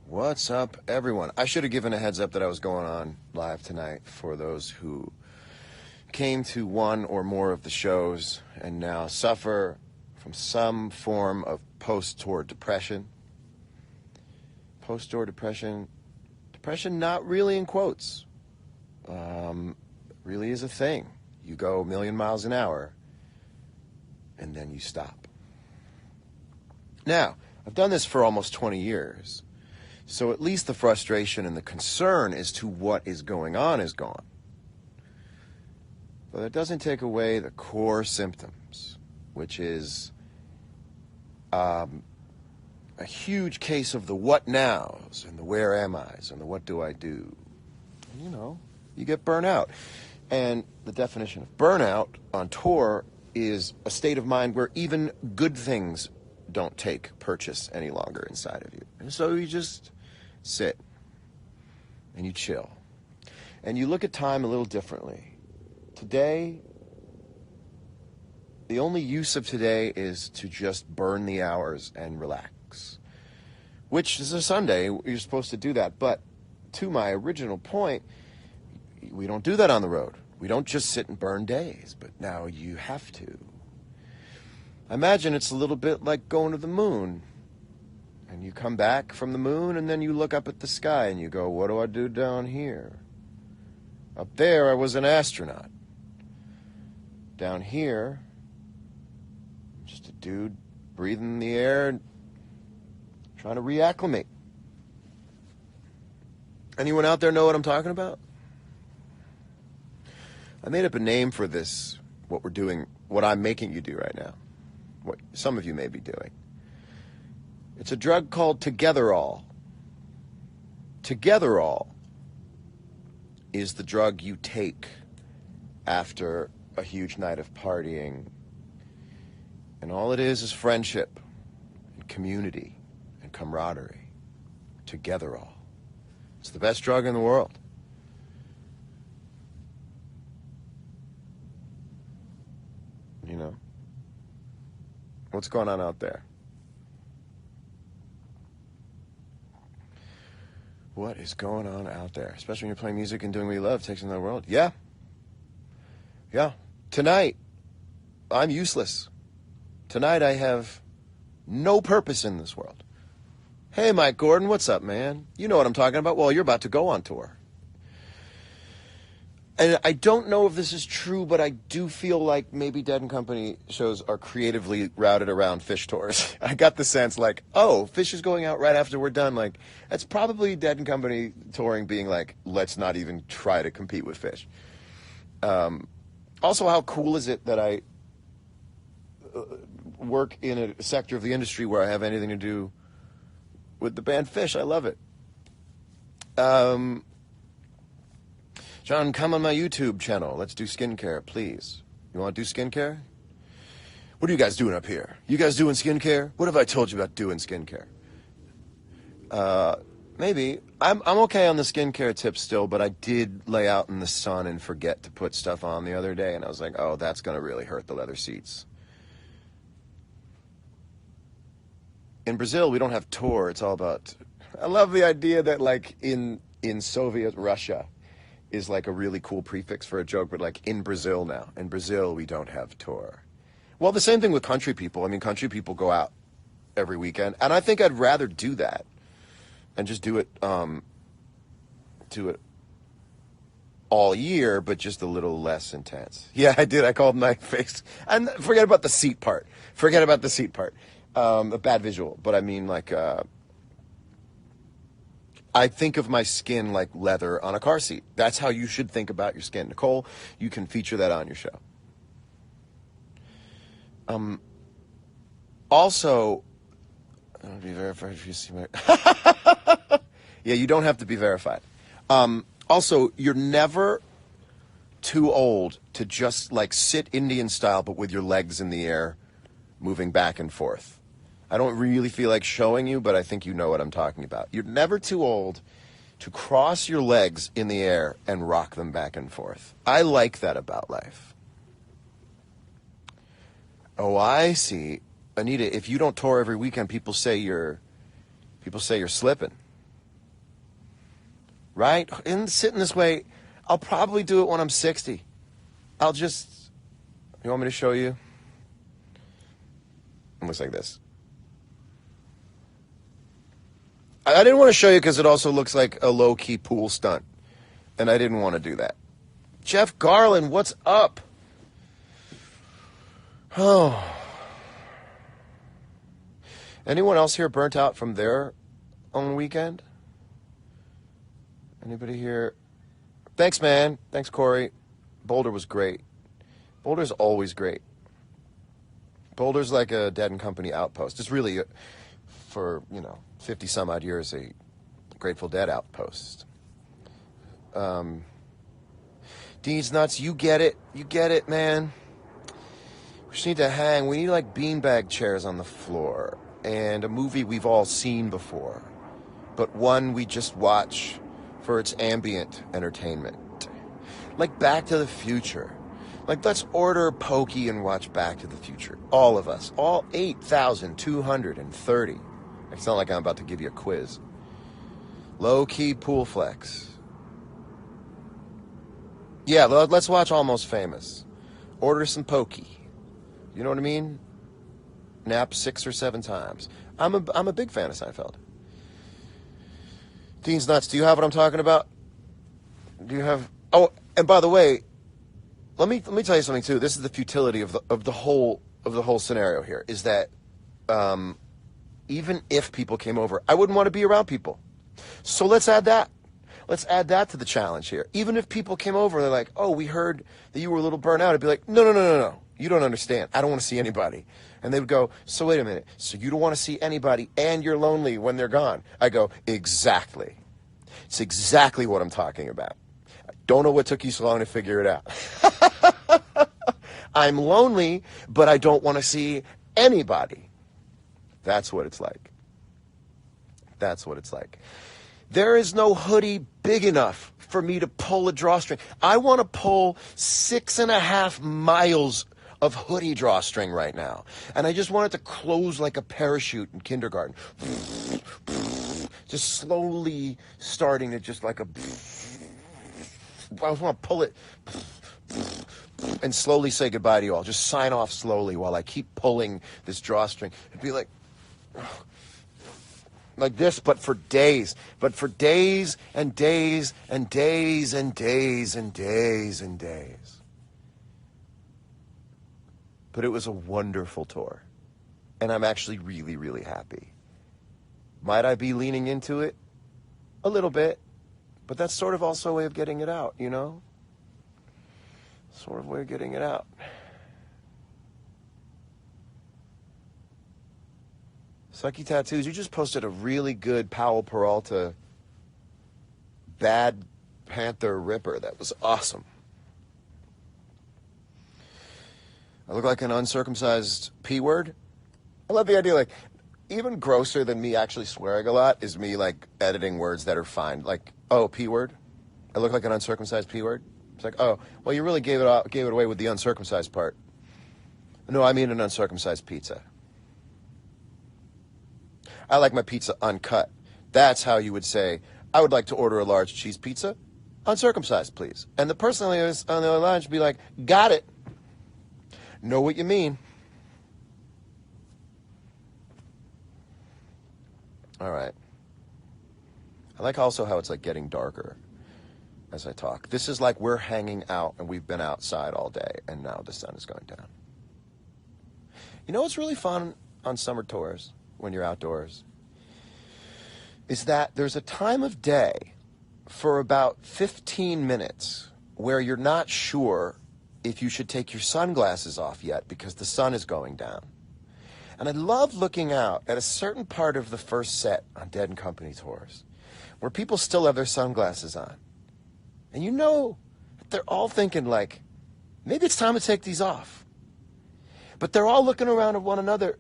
What's up, everyone? I should have given a heads up that I was going on live tonight for those who came to one or more of the shows and now suffer from some form of post-tour depression. Post-tour depression. Depression not really in quotes. Really is a thing. You go a million miles an hour and then you stop. Now, I've done this for almost 20 years. So at least the frustration and the concern as to what is going on is gone. But it doesn't take away the core symptoms, which is a huge case of the what nows and the where am I's and the what do I do. And, you get burnout. And the definition of burnout on tour is a state of mind where even good things don't take purchase any longer inside of you. And so you just sit and you chill and you look at time a little differently. Today, the only use of today is to just burn the hours and relax, which is a Sunday. You're supposed to do that. But to my original point, we don't do that on the road. We don't just sit and burn days, but now you have to. I imagine it's a little bit like going to the moon. And you come back from the moon, and then you look up at the sky, and you go, what do I do down here? Up there, I was an astronaut. Down here, I'm just a dude breathing the air, trying to reacclimate. Anyone out there know what I'm talking about? I made up a name for this, what we're doing, what I'm making you do right now. What some of you may be doing. It's a drug called Togetherall. Togetherall is the drug you take after a huge night of partying. And all it is friendship and community and camaraderie. Togetherall. It's the best drug in the world. What's going on out there? What is going on out there? Especially when you're playing music and doing what you love, takes in the world. Yeah. Tonight, I'm useless. Tonight, I have no purpose in this world. Hey, Mike Gordon, what's up, man? You know what I'm talking about. Well, you're about to go on tour. And I don't know if this is true, but I do feel like maybe Dead & Company shows are creatively routed around Fish tours. I got the sense like, oh, Fish is going out right after we're done. Like, that's probably Dead & Company touring being like, let's not even try to compete with Fish. Also, how cool is it that I work in a sector of the industry where I have anything to do with the band Fish? I love it. John, come on my YouTube channel. Let's do skincare, please. You want to do skincare? What are you guys doing up here? You guys doing skincare? What have I told you about doing skincare? Maybe. I'm okay on the skincare tips still, but I did lay out in the sun and forget to put stuff on the other day, and I was like, oh, that's going to really hurt the leather seats. In Brazil, we don't have tour. It's all about... I love the idea that, like, in Soviet Russia... is like a really cool prefix for a joke, but like in Brazil now. In Brazil, we don't have tour. Well, the same thing with country people. I mean, country people go out every weekend, and I think I'd rather do that and just do it all year, but just a little less intense. Yeah, I did. I called my face. And forget about the seat part. A bad visual, but I mean like... I think of my skin like leather on a car seat. That's how you should think about your skin. Nicole, you can feature that on your show. Also, I don't be verified if you see my... Yeah, you don't have to be verified. Also, you're never too old to just like sit Indian style, but with your legs in the air, moving back and forth. I don't really feel like showing you, but I think you know what I'm talking about. You're never too old to cross your legs in the air and rock them back and forth. I like that about life. Oh, I see. Anita, if you don't tour every weekend, people say you're slipping. right? And sitting this way, I'll probably do it when I'm 60. You want me to show you? It looks like this. I didn't want to show you because it also looks like a low-key pool stunt. And I didn't want to do that. Jeff Garland, what's up? Oh. Anyone else here burnt out from their own weekend? Anybody here? Thanks, man. Thanks, Corey. Boulder was great. Boulder's always great. Boulder's like a Dead and Company outpost. It's really, for, 50 some odd years, a Grateful Dead outpost. Dean's Nuts, you get it. You get it, man. We just need to hang. We need like beanbag chairs on the floor. And a movie we've all seen before. But one we just watch for its ambient entertainment. Like Back to the Future. Like, let's order Pokey and watch Back to the Future. All of us. All 8,230. It's not like I'm about to give you a quiz. Low-key pool flex. Yeah, let's watch Almost Famous. Order some Pokey. You know what I mean? Nap 6 or 7 times. I'm a big fan of Seinfeld. Dean's Nuts, do you have what I'm talking about? Do you have... Oh, and by the way, let me tell you something too. This is the futility of the whole scenario here. Is that even if people came over, I wouldn't want to be around people. So let's add that. Let's add that to the challenge here. Even if people came over and they're like, "Oh, we heard that you were a little burnt out," I'd be like, "No. You don't understand. I don't want to see anybody." And they would go, "So wait a minute. So you don't want to see anybody and you're lonely when they're gone?" I go, "Exactly. It's exactly what I'm talking about. I don't know what took you so long to figure it out." I'm lonely, but I don't want to see anybody. That's what it's like. That's what it's like. There is no hoodie big enough for me to pull a drawstring. I want to pull 6.5 miles of hoodie drawstring right now. And I just want it to close like a parachute in kindergarten. Just slowly starting to just like a... I just want to pull it and slowly say goodbye to you all. Just sign off slowly while I keep pulling this drawstring. It'd be like this, but for days. But for days and days and days and days and days and days. But it was a wonderful tour. And I'm actually really, really happy. Might I be leaning into it? A little bit. But that's sort of also a way of getting it out, you know? Sort of a way of getting it out. Sucky Tattoos, you just posted a really good Powell Peralta Bad Panther Ripper. That was awesome. I look like an uncircumcised P-word. I love the idea, like, even grosser than me actually swearing a lot is me, like, editing words that are fine. Like, oh, P-word? I look like an uncircumcised P-word? It's like, oh, well, you really gave it away with the uncircumcised part. No, I mean an uncircumcised pizza. I like my pizza uncut. That's how you would say, I would like to order a large cheese pizza, uncircumcised, please. And the person on the other line should be like, got it. Know what you mean. All right. I like also how it's like getting darker as I talk. This is like we're hanging out and we've been outside all day and now the sun is going down. You know what's really fun on summer tours when you're outdoors? Is that there's a time of day for about 15 minutes where you're not sure if you should take your sunglasses off yet because the sun is going down. And I love looking out at a certain part of the first set on Dead and Company tours where people still have their sunglasses on. And you know that they're all thinking like, maybe it's time to take these off. But they're all looking around at one another,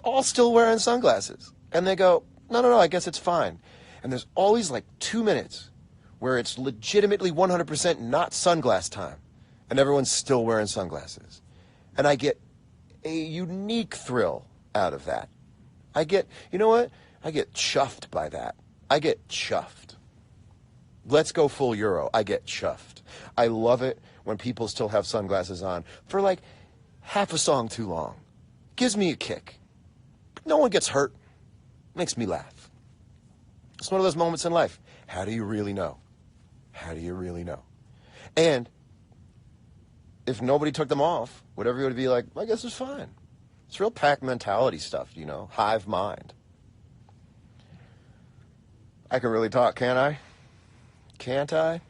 all still wearing sunglasses. And they go, no, I guess it's fine. And there's always like 2 minutes where it's legitimately 100% not sunglass time. And everyone's still wearing sunglasses. And I get a unique thrill out of that. You know what? I get chuffed by that. I get chuffed. Let's go full Euro. I get chuffed. I love it when people still have sunglasses on for like half a song too long. Gives me a kick. No one gets hurt. Makes me laugh. It's one of those moments in life. How do you really know? How do you really know? And if nobody took them off, would everybody be like, I guess it's fine. It's real pack mentality stuff, you know, hive mind. I can really talk, can't I? Can't I?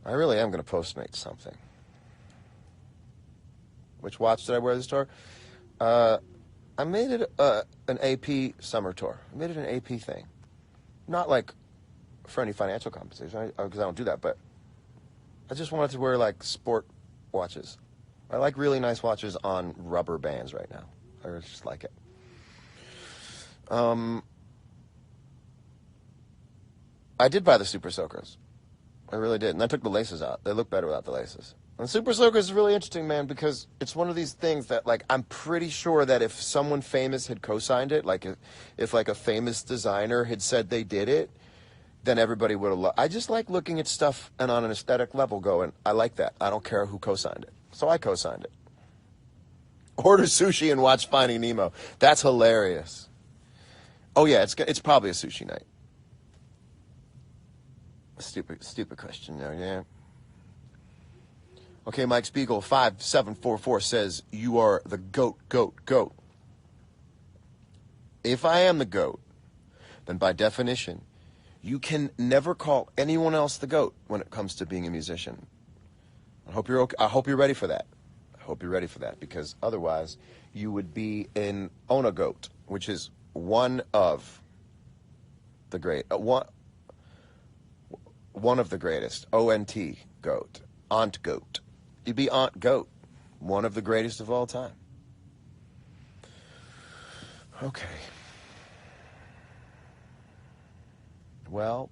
I really am going to Postmate something. Which watch did I wear this tour? I made it an AP summer tour. I made it an AP thing. Not like for any financial compensation, because I don't do that, but I just wanted to wear like sport watches. I like really nice watches on rubber bands right now. I just like it. I did buy the Super Soakers. I really did. And I took the laces out. They look better without the laces. And Super Soakers is really interesting, man, because it's one of these things that, like, I'm pretty sure that if someone famous had co-signed it, like if like a famous designer had said they did it, then everybody would have I just like looking at stuff and on an aesthetic level going, I like that. I don't care who co-signed it. So I co-signed it. Order sushi and watch Finding Nemo. That's hilarious. Oh, yeah, it's probably a sushi night. Stupid question there, yeah. Okay, Mike Spiegel, 5744 says, you are the goat. If I am the goat, then by definition, you can never call anyone else the goat when it comes to being a musician. I hope you're okay. I hope you're ready for that. I hope you're ready for that, because otherwise you would be an onagoat, which is one of the great, one of the greatest, O-N-T, goat, aunt goat. You'd be Aunt Goat, one of the greatest of all time. Okay. Well,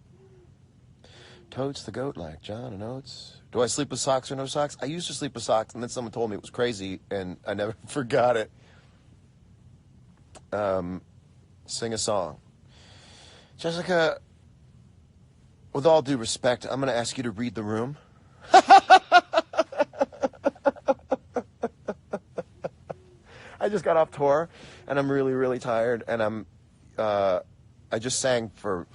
totes the goat like John and Oates. Do I sleep with socks or no socks? I used to sleep with socks, and then someone told me it was crazy, and I never forgot it. Sing a song. Jessica, with all due respect, I'm going to ask you to read the room. I just got off tour, and I'm really, really tired, and I just sang for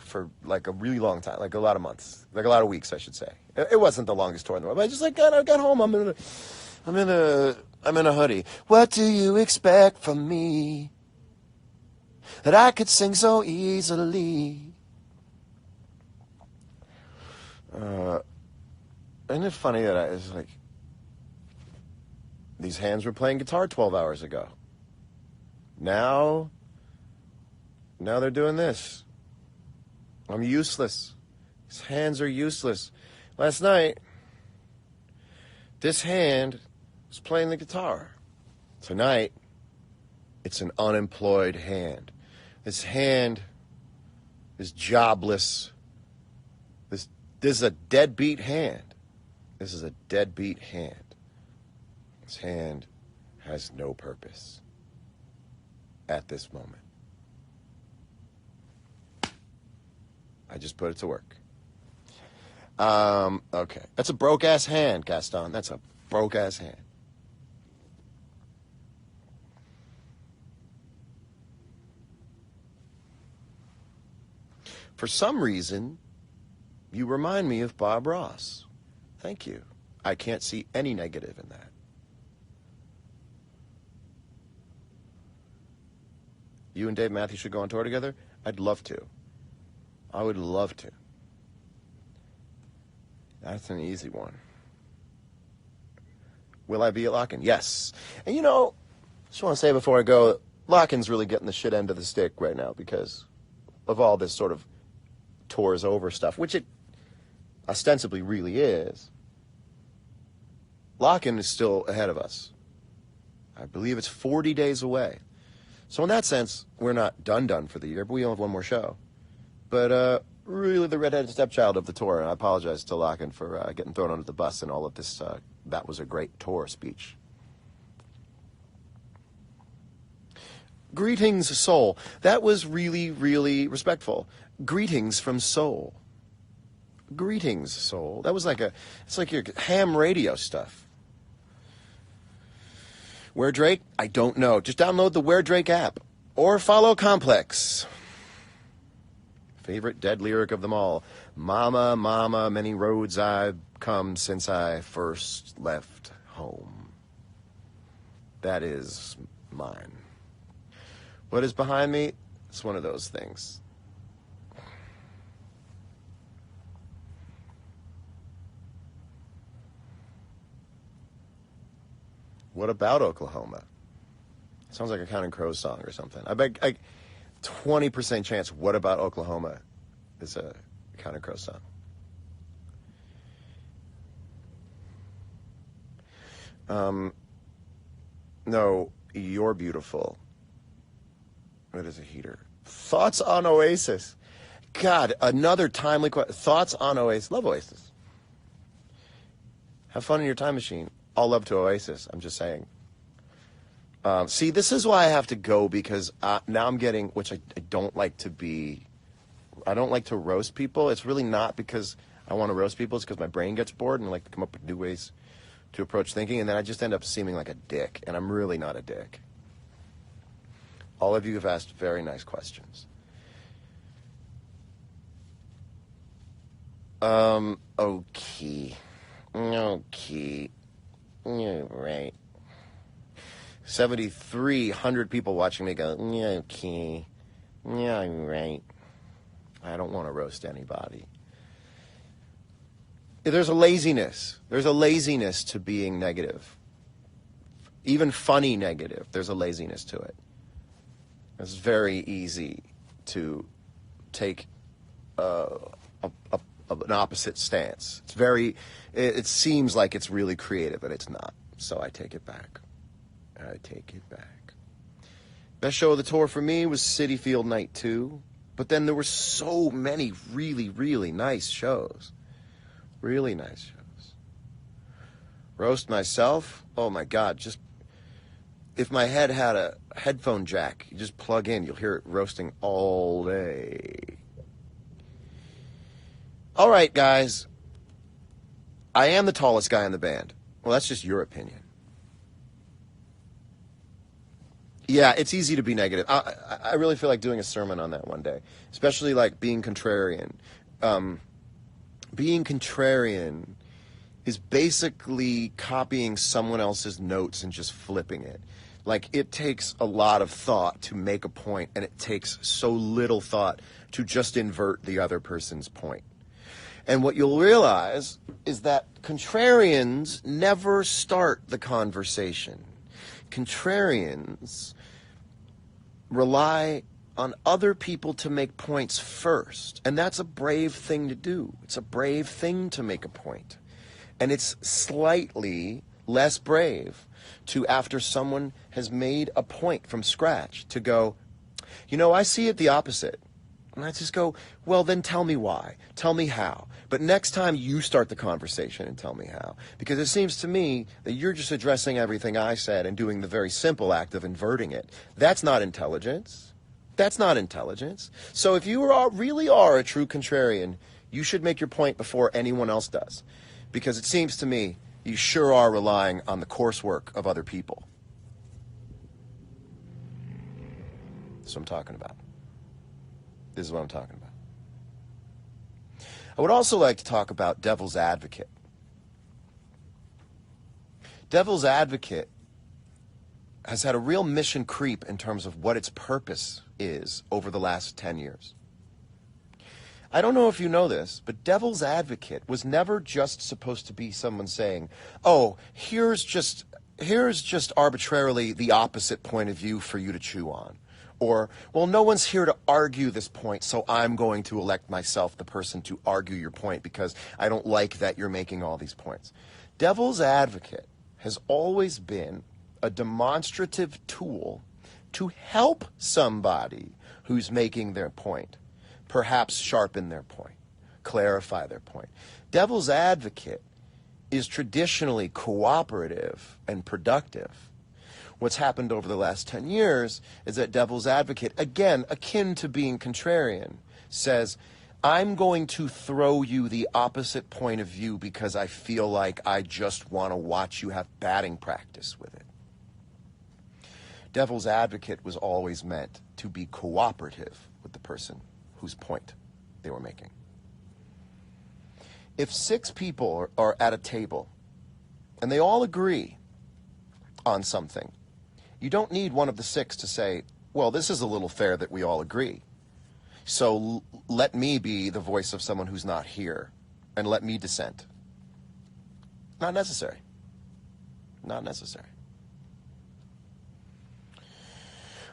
like a really long time, like a lot of months, like a lot of weeks, I should say. It wasn't the longest tour in the world, but I just like got home. I'm in a hoodie. What do you expect from me? That I could sing so easily. Isn't it funny that it's like these hands were playing guitar 12 hours ago. Now they're doing this. I'm useless. These hands are useless. Last night, this hand was playing the guitar. Tonight, it's an unemployed hand. This hand is jobless. This is a deadbeat hand. This is a deadbeat hand. This hand has no purpose at this moment. I just put it to work. Okay. That's a broke-ass hand, Gaston. That's a broke-ass hand. For some reason, you remind me of Bob Ross. Thank you. I can't see any negative in that. You and Dave Matthews should go on tour together? I'd love to. I would love to. That's an easy one. Will I be at Lock-In? Yes. And you know, just want to say before I go, Lock-In's really getting the shit end of the stick right now because of all this sort of tours over stuff, which it ostensibly really is. Lock-In is still ahead of us. I believe it's 40 days away. So in that sense, we're not done for the year, but we only have one more show. But really the redheaded stepchild of the tour, and I apologize to Lock-In for getting thrown under the bus and all of this. That was a great tour speech. Greetings, Seoul. That was really, really respectful. Greetings from Seoul. Greetings, Seoul. That was it's like your ham radio stuff. Where Drake? I don't know. Just download the Where Drake app. Or follow Complex. Favorite dead lyric of them all. Mama, mama, many roads I've come since I first left home. That is mine. What is behind me? It's one of those things. What about Oklahoma? Sounds like a Counting Crows song or something. I bet 20% chance What About Oklahoma is a Counting Crows song. No, you're beautiful. What is a heater? Thoughts on Oasis. God, another timely question. Thoughts on Oasis. Love Oasis. Have fun in your time machine. All love to Oasis. I'm just saying. See, this is why I have to go, because now I'm getting, which I don't like to be, I don't like to roast people. It's really not because I want to roast people. It's because my brain gets bored and I like to come up with new ways to approach thinking. And then I just end up seeming like a dick. And I'm really not a dick. All of you have asked very nice questions. Okay. Yeah, right. 7,300 people watching me go, yeah, okay. Yeah, right. I don't want to roast anybody. There's a laziness. There's a laziness to being negative. Even funny negative. There's a laziness to it. It's very easy to take an opposite stance. It seems like it's really creative, but it's not. So I take it back. Best show of the tour for me was City Field Night 2. But then there were so many really, really nice shows. Really nice shows. Roast myself? Oh my God, just if my head had a headphone jack, you just plug in, you'll hear it roasting all day. All right, guys. I am the tallest guy in the band. Well, that's just your opinion. Yeah, it's easy to be negative. I really feel like doing a sermon on that one day, especially like being contrarian. Being contrarian is basically copying someone else's notes and just flipping it. Like, it takes a lot of thought to make a point, and it takes so little thought to just invert the other person's point. And what you'll realize is that contrarians never start the conversation. Contrarians rely on other people to make points first. And that's a brave thing to do. It's a brave thing to make a point. And it's slightly less brave to, after someone has made a point from scratch, to go, I see it the opposite. And I just go, well, then tell me why. Tell me how. But next time you start the conversation and tell me how. Because it seems to me that you're just addressing everything I said and doing the very simple act of inverting it. That's not intelligence. That's not intelligence. So if you really are a true contrarian, you should make your point before anyone else does. Because it seems to me you sure are relying on the coursework of other people. That's what I'm talking about. This is what I'm talking about. I would also like to talk about devil's advocate. Devil's advocate has had a real mission creep in terms of what its purpose is over the last 10 years. I don't know if you know this, but devil's advocate was never just supposed to be someone saying, oh, here's just arbitrarily the opposite point of view for you to chew on. Or, well, no one's here to argue this point, so I'm going to elect myself the person to argue your point because I don't like that you're making all these points. Devil's advocate has always been a demonstrative tool to help somebody who's making their point, perhaps sharpen their point, clarify their point. Devil's advocate is traditionally cooperative and productive. What's happened over the last 10 years is that devil's advocate, again, akin to being contrarian, says, I'm going to throw you the opposite point of view because I feel like I just want to watch you have batting practice with it. Devil's advocate was always meant to be cooperative with the person whose point they were making. If 6 people are at a table and they all agree on something, you don't need one of the 6 to say, well, this is a little fair that we all agree. So let me be the voice of someone who's not here and let me dissent. Not necessary. Not necessary.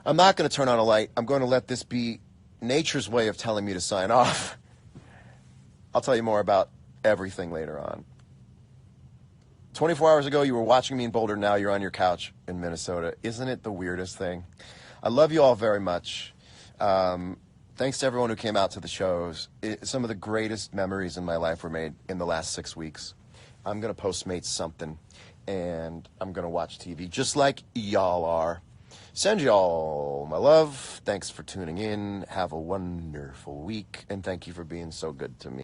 I'm not going to turn on a light. I'm going to let this be nature's way of telling me to sign off. I'll tell you more about everything later on. 24 hours ago, you were watching me in Boulder. Now you're on your couch in Minnesota. Isn't it the weirdest thing? I love you all very much. Thanks to everyone who came out to the shows. Some of the greatest memories in my life were made in the last 6 weeks. I'm going to Postmate something, and I'm going to watch TV, just like y'all are. Send y'all my love. Thanks for tuning in. Have a wonderful week, and thank you for being so good to me.